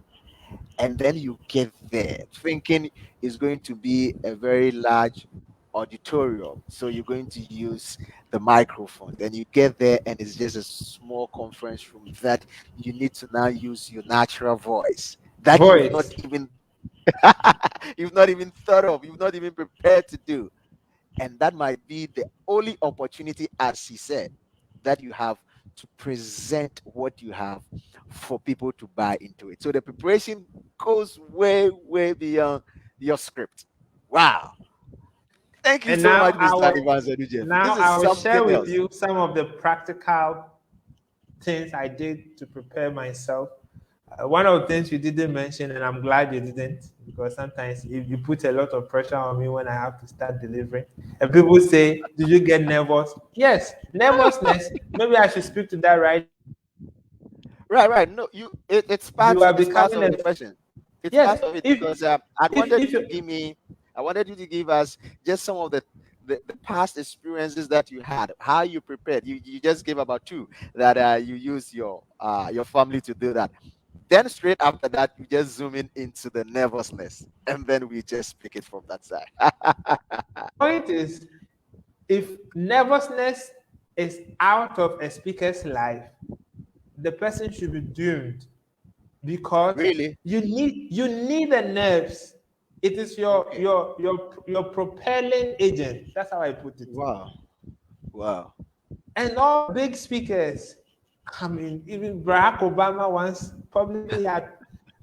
And then you get there thinking it's going to be a very large auditorium. So you're going to use the microphone. Then you get there and it's just a small conference room that you need to now use your natural voice that Voice. you've not even thought of, you've not even prepared to do. And that might be the only opportunity, as he said, that you have to present what you have for people to buy into it. So the preparation goes way, way beyond your script. Wow. Thank you And so much, now I Mr. will Evans Adu Gyamfi. now This is I will share something with else. you some of the practical things I did to prepare myself. One of the things you didn't mention, and I'm glad you didn't, because sometimes if you put a lot of pressure on me when I have to start delivering, and people say, "Did you get nervous?" Yes, nervousness. Maybe I should speak to that right. Right, right. No, You are it's part becoming of a the question. It's yes. part of it If because I wanted if you to you give me, I wanted you to give us just some of the past experiences that you had, how you prepared. You just gave about two that you use your family to do that. Then straight after that, you just zoom in into the nervousness, and then we just pick it from that side. point is, if nervousness is out of a speaker's life, the person should be doomed, because Really? you need the nerves. It is Okay. your propelling agent. That's how I put it. Wow. Wow. And all big speakers, I mean, even Barack Obama once publicly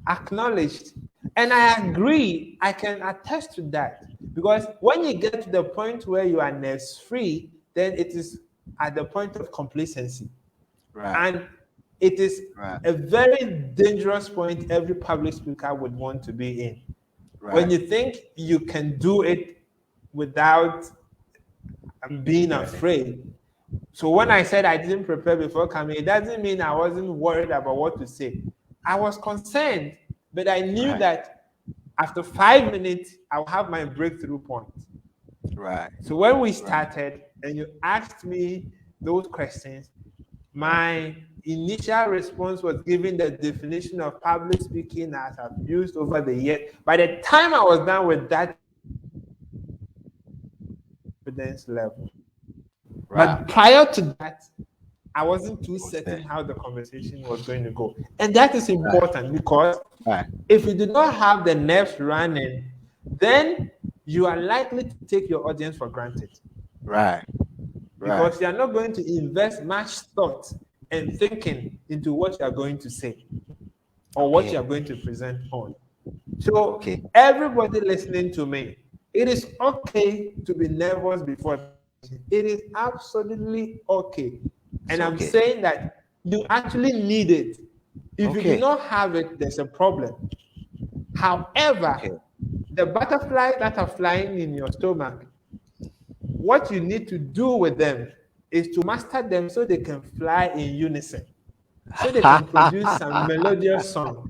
acknowledged, and I agree. I can attest to that, because when you get to the point where you are nerves free, then it is at the point of complacency. Right. And it is Right. a very dangerous point every public speaker would want to be in. When Right. you think you can do it without being afraid. So when I said I didn't prepare before coming, it doesn't mean I wasn't worried about what to say. I was concerned, but I knew that after 5 minutes, I'll have my breakthrough point. Right. So when we started and you asked me those questions, my initial response was giving the definition of public speaking as I've used over the years. By the time I was done with that confidence level, but prior to that, I wasn't too certain how the conversation was going to go. And that is important because if you do not have the nerves running, then you are likely to take your audience for granted. Right. Because you are not going to invest much thought and thinking into what you are going to say or what you are going to present on. So everybody listening to me, it is okay to be nervous before. It is absolutely okay. And I'm saying that you actually need it. If you do not have it, there's a problem. However, the butterflies that are flying in your stomach, what you need to do with them is to master them so they can fly in unison, so they can produce some melodious song.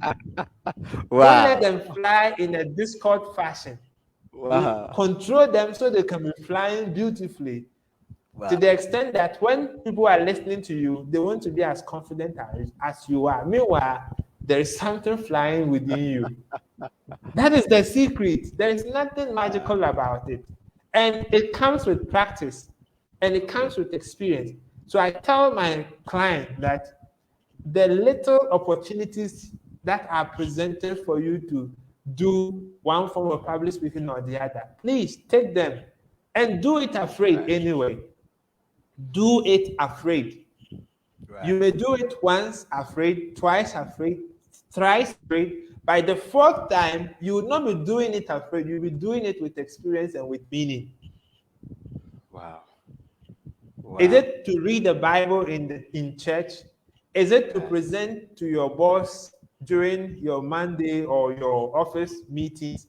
Don't let them fly in a discord fashion. Control them so they can be flying beautifully. To the extent that when people are listening to you, they want to be as confident as you are. Meanwhile, there is something flying within you. That is the secret. There is nothing magical about it. And it comes with practice and it comes with experience. So I tell my client that the little opportunities that are presented for you to do one form of public speaking or the other, please take them and do it afraid anyway. Do it afraid. You may do it once afraid, twice afraid, thrice afraid. By the fourth time, you will not be doing it afraid. You'll be doing it with experience and with meaning. Is it to read the Bible in church? Is it to present to your boss during your Monday or your office meetings?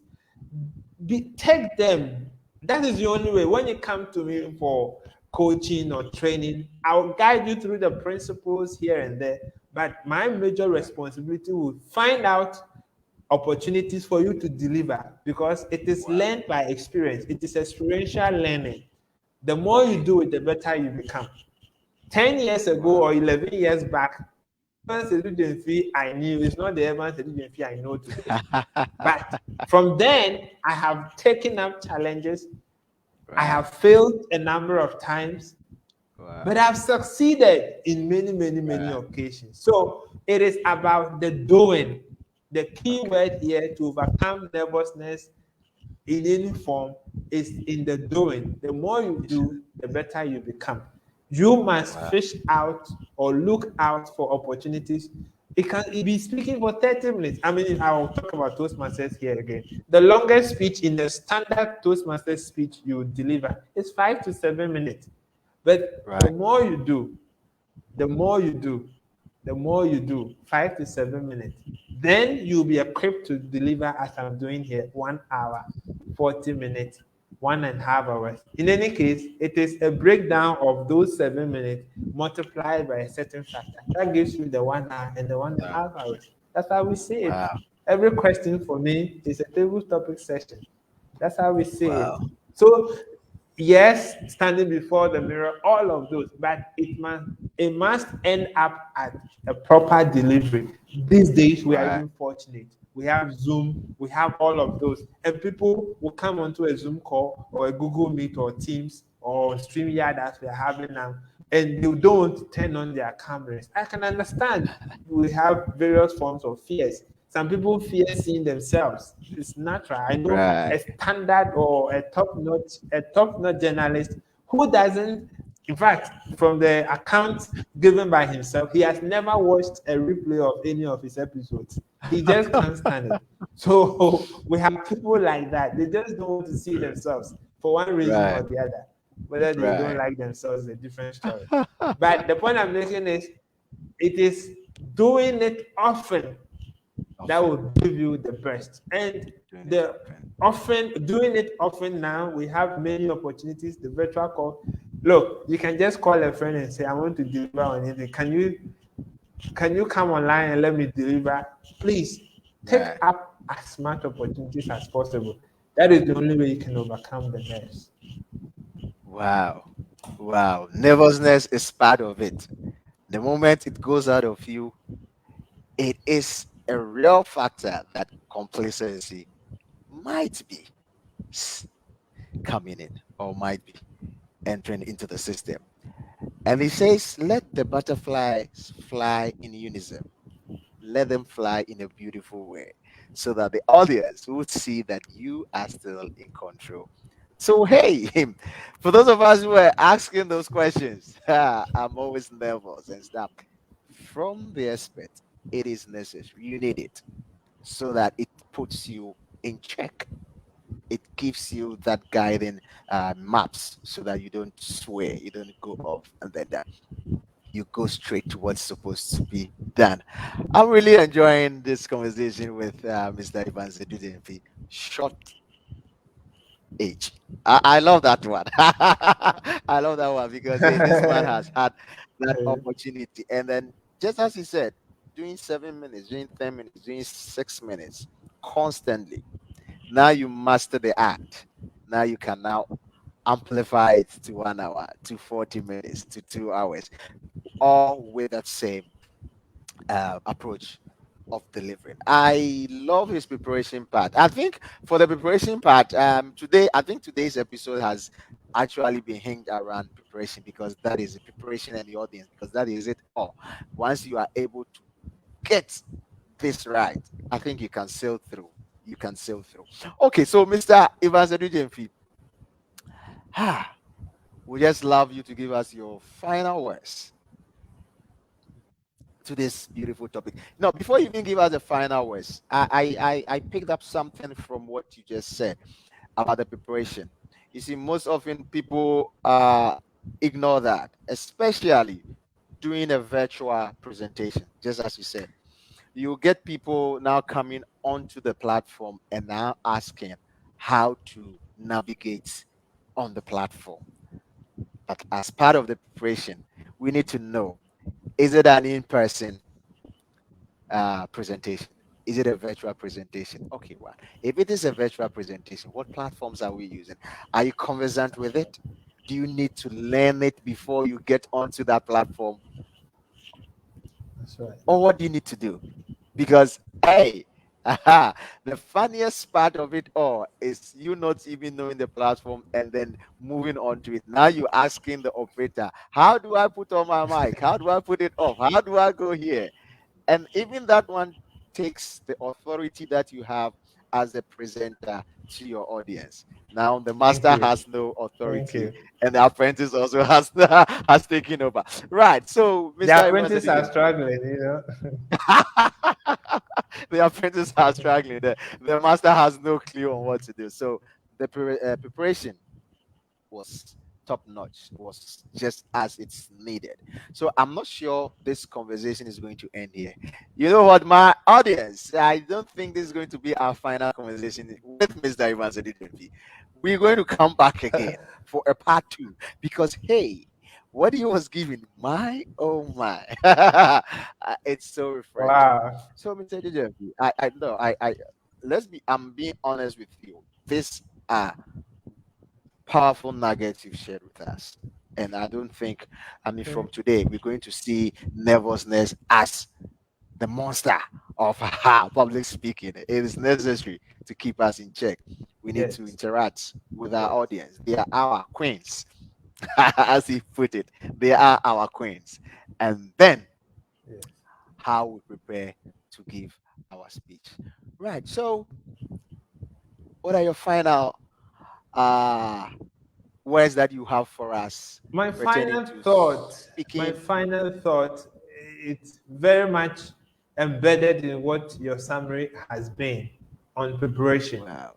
Take them. That is the only way. When you come to me for coaching or training, I'll guide you through the principles here and there. But my major responsibility will find out opportunities for you to deliver, because it is learned by experience. It is experiential learning. The more you do it, the better you become. 10 years ago or 11 years back, Evans Adu Gyamfi I knew is not the Evans Adu Gyamfi I know today. But from then, I have taken up challenges. I have failed a number of times, but I've succeeded in many, many, many occasions. So it is about the doing. The key word here to overcome nervousness in any form is in the doing. The more you do, the better you become. You must fish out or look out for opportunities. It can be speaking for 30 minutes. I mean, I will talk about Toastmasters here again. The longest speech in the standard Toastmasters speech you deliver is 5 to 7 minutes. But the more you do, the more you do, the more you do, 5 to 7 minutes, then you'll be equipped to deliver as I'm doing here, 1 hour, 40 minutes, 1.5 hours. In any case, it is a breakdown of those 7 minutes multiplied by a certain factor. That gives you the 1 hour and the 1.5 hours. That's how we see it. Every question for me is a table topic session. That's how we see it. So, yes, standing before the mirror, all of those, but it must end up at a proper delivery. These days, we are even fortunate. We have Zoom, we have all of those, and people will come onto a Zoom call or a Google Meet or Teams or StreamYard as we are having now, and they don't turn on their cameras. I can understand we have various forms of fears. Some people fear seeing themselves. It's natural. I know a standard or a top-notch journalist who doesn't, in fact, from the account given by himself, he has never watched a replay of any of his episodes. He just can't stand it. So we have people like that. They just don't want to see themselves for one reason or the other. Whether they don't like themselves is a different story. But the point I'm making is, it is doing it often that will give you the best. And the often doing it often now. We have many opportunities. The virtual call. Look, you can just call a friend and say, "I want to deliver on anything. Can you come online and let me deliver? Please take Yeah. up as much opportunities as possible. That is the only way you can overcome the nerves." Wow. Wow. Nervousness is part of it. The moment it goes out of you, it is a real factor that complacency might be s- coming in or might be entering into the system. And he says, let the butterflies fly in unison. Let them fly in a beautiful way so that the audience would see that you are still in control. So, hey, for those of us who are asking those questions, I'm always nervous and stuff. From the expert, it is necessary. You need it so that it puts you in check. It gives you that guiding maps so that you don't sway, you don't go off, and then you go straight to what's supposed to be done. I'm really enjoying this conversation with Mr. Evans Adu Gyamfi. Short age. I love that one. I love that one because hey, this man has had that opportunity. And then, just as he said, doing 7 minutes, doing 10 minutes, doing 6 minutes constantly. Now you master the art. Now you can now amplify it to 1 hour, to 40 minutes, to 2 hours, all with that same approach of delivering. I love his preparation part. I think for the preparation part, today I think today's episode has actually been hinged around preparation because that is the preparation and the audience because that is it all. Once you are able to get this right, I think you can sail through. You can sail through. Okay, so Mr. Evans Adu Gyamfi, we just love you to give us your final words to this beautiful topic. Now, before you even give us the final words, I picked up something from what you just said about the preparation. You see, most often people ignore that, especially doing a virtual presentation, just as you said. You get people now coming onto the platform and now asking how to navigate on the platform. But as part of the preparation, we need to know, is it an in-person presentation? Is it a virtual presentation? Okay, well, if it is a virtual presentation, what platforms are we using? Are you conversant with it? Do you need to learn it before you get onto that platform? That's right. Or what do you need to do? Because, hey, the funniest part of it all is you not even knowing the platform and then moving on to it. Now you're asking the operator, how do I put on my mic? How do I put it off? How do I go here? And even that one takes the authority that you have as a presenter to your audience. Now the Thank master you. has no Thank authority you. and the apprentice also has has taken over. Right. So The Mr. Evans apprentices are Adijemfi. struggling. The apprentice are struggling. The master has no clue on what to do. So the preparation was top notch, was just as it's needed. So I'm not sure this conversation is going to end here. You know what, my audience, I don't think this is going to be our final conversation with Mr. Evans Adidemfi. We're going to come back again for a part two because hey, what he was giving, my oh my, it's so refreshing. Wow. So Mr. Adidemfi, I know I let's be I'm being honest with you. This powerful nuggets you've shared with us. And I don't think, I mean, from today, we're going to see nervousness as the monster of public speaking. It is necessary to keep us in check. We need to Yes. interact with our Yes. audience. They are our queens, as he put it. They are our queens. And then Yes. how we prepare to give our speech. Right. So, what are your final uh, words that you have for us My pertaining final to thought, my speaking? final thought, it's very much embedded in what your summary has been on preparation. Wow,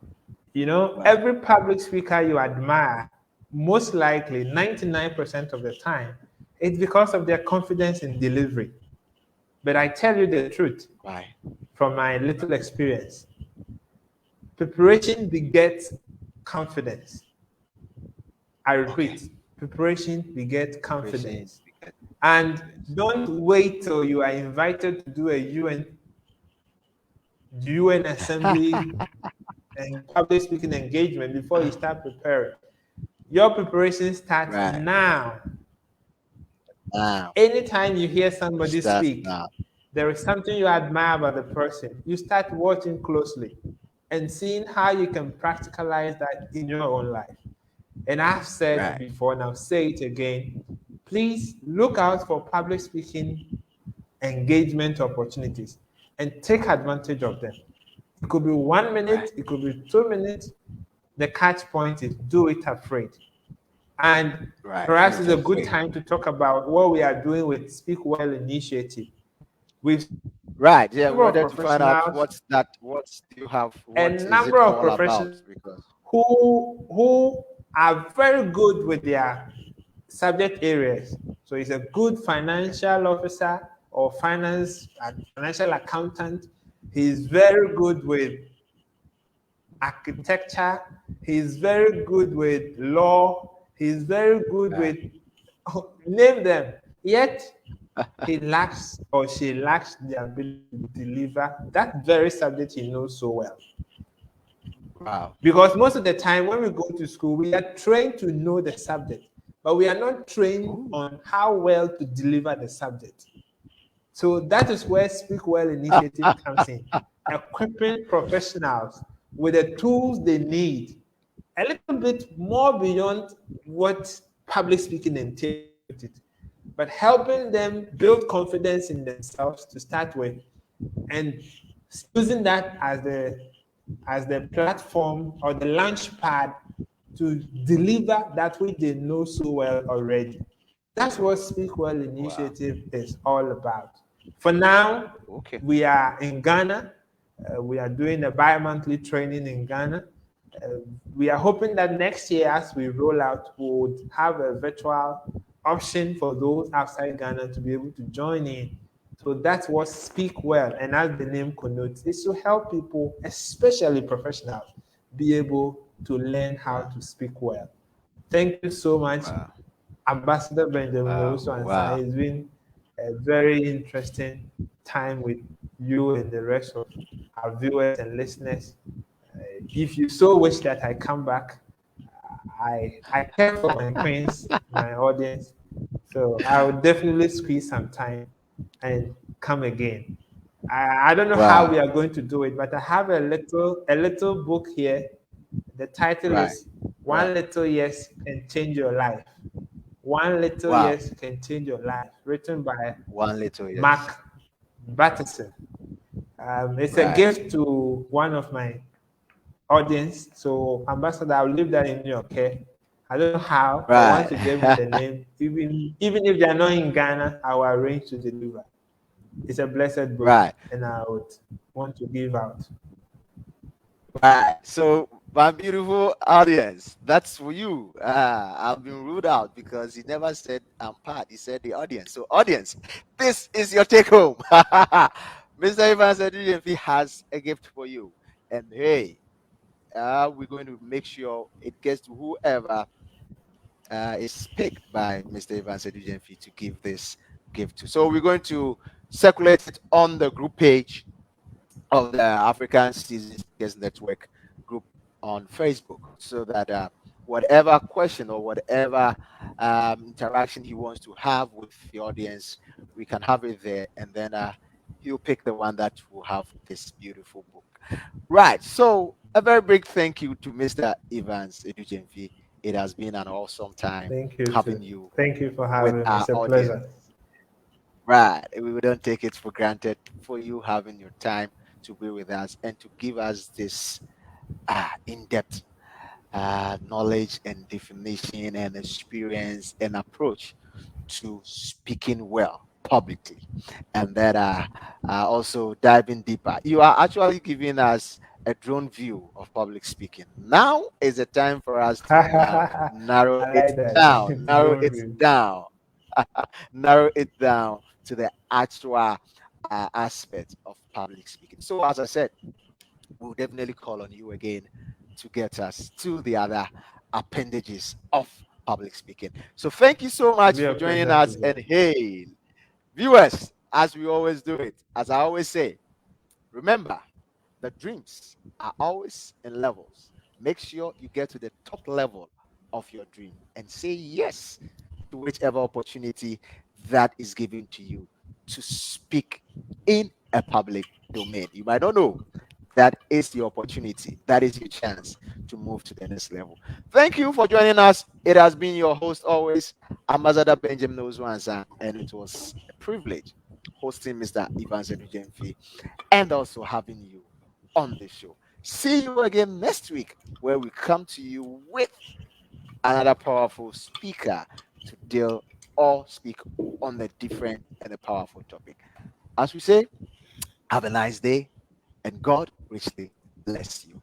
wow, Every public speaker you admire, most likely 99% of the time, it's because of their confidence in delivery. But I tell you the truth why? from my little experience. Preparation begets confidence. I Okay. repeat, preparation begets Preparation. confidence. And don't Wow. wait till you are invited to do a UN assembly and public speaking engagement before you start preparing. Your preparation starts Right. now. Now. Anytime you hear somebody Start speak, now. there is something you admire about the person. You start watching closely and seeing how you can practicalize that in your own life. And I've said Right. before, and I'll say it again, please look out for public speaking engagement opportunities and take advantage of them. It could be 1 minute, Right. it could be 2 minutes. The catch point is do it afraid. And Right. Do perhaps it it's a good afraid. time to talk about what we are doing with Speak Well initiative. We've seen Right. Yeah. We number of wanted to find out professionals, what's that. What do you have? a What is it number of all about? professionals Because. who are very good with their subject areas. So he's a good financial officer or financial accountant. He's very good with architecture. He's very good with law. He's very good Right. with name them. Yet he lacks or she lacks the ability to deliver that very subject he knows so well. Wow. Because most of the time when we go to school, we are trained to know the subject, but we are not trained Ooh. on how well to deliver the subject. So that is where Speak Well initiative comes in, equipping professionals with the tools they need, a little bit more beyond what public speaking entails, but helping them build confidence in themselves to start with, and using that as the platform or the launch pad to deliver that which they know so well already. That's what Speak Well Wow. initiative is all about. For now, Okay. we are in Ghana. We are doing a bi-monthly training in Ghana. Uh, we are hoping that next year, as we roll out, we would have a virtual option for those outside Ghana to be able to join in. So that's what Speak Well, and as the name connotes, is to help people, especially professionals, be able to learn how Wow. to speak well. Thank you so much, Wow. Ambassador Benjamin Wow. Owusu Ansah. Wow. It's been a very interesting time with you and the rest of our viewers and listeners. If you so wish that I come back, I care for my queens, my audience, so I will definitely squeeze some time and come again. I don't know how we Wow. are going to do it, but I have a little book here. The title Right. is Right. One Little Yes Can Change Your Life. One Little Wow. Yes Can Change Your Life, written by One little yes. Mark Batterson. It's a Right. gift to one of my audience. So, Ambassador, I'll leave that in your care. I don't know how, but once you give me Right. the name, even if they are not in Ghana, I will arrange to deliver. It's a blessed book, Right. and I would want to give out. Right. So, my beautiful audience, that's for you. I've been ruled out because he never said I'm part. He said the audience. So, audience, this is your take home. Mr. Evans Adu Gyamfi has a gift for you. And hey, we're going to make sure it gets to whoever is picked by Mr. Evans Adu Gyamfi to give this gift to. So, we're going to circulate it on the group page of the African Season Speakers Network group on Facebook, so that whatever question or whatever interaction he wants to have with the audience, we can have it there, and then he'll pick the one that will have this beautiful book. Right. So a very big thank you to Mr. Evans Adu Gyamfi. It has been an awesome time Thank you too. having you Thank you for with having me. our It's a audience. pleasure. Right. We don't take it for granted for you having your time to be with us and to give us this in-depth knowledge and definition and experience and approach to speaking well publicly, and that also diving deeper. You are actually giving us a drone view of public speaking. Now is the time for us to now narrow I it like that. down, narrow Drone it view. down, narrow it down to the actual aspect of public speaking. So, as I said, we'll definitely call on you again to get us to the other appendages of public speaking. So thank you so To much be a for joining pleasure to us. be. And hey, viewers, as we always do it, as I always say, remember, the dreams are always in levels. Make sure you get to the top level of your dream and say yes to whichever opportunity that is given to you to speak in a public domain. You might not know that is the opportunity, that is your chance to move to the next level. Thank you for joining us. It has been your host always, Ambassador Benjamin Ozwanza, and it was a privilege hosting Mr. Evans Adu Gyamfi and also having you on the show. See you again next week where we come to you with another powerful speaker to deal or speak on the different and a powerful topic. As we say, have a nice day and God richly bless you.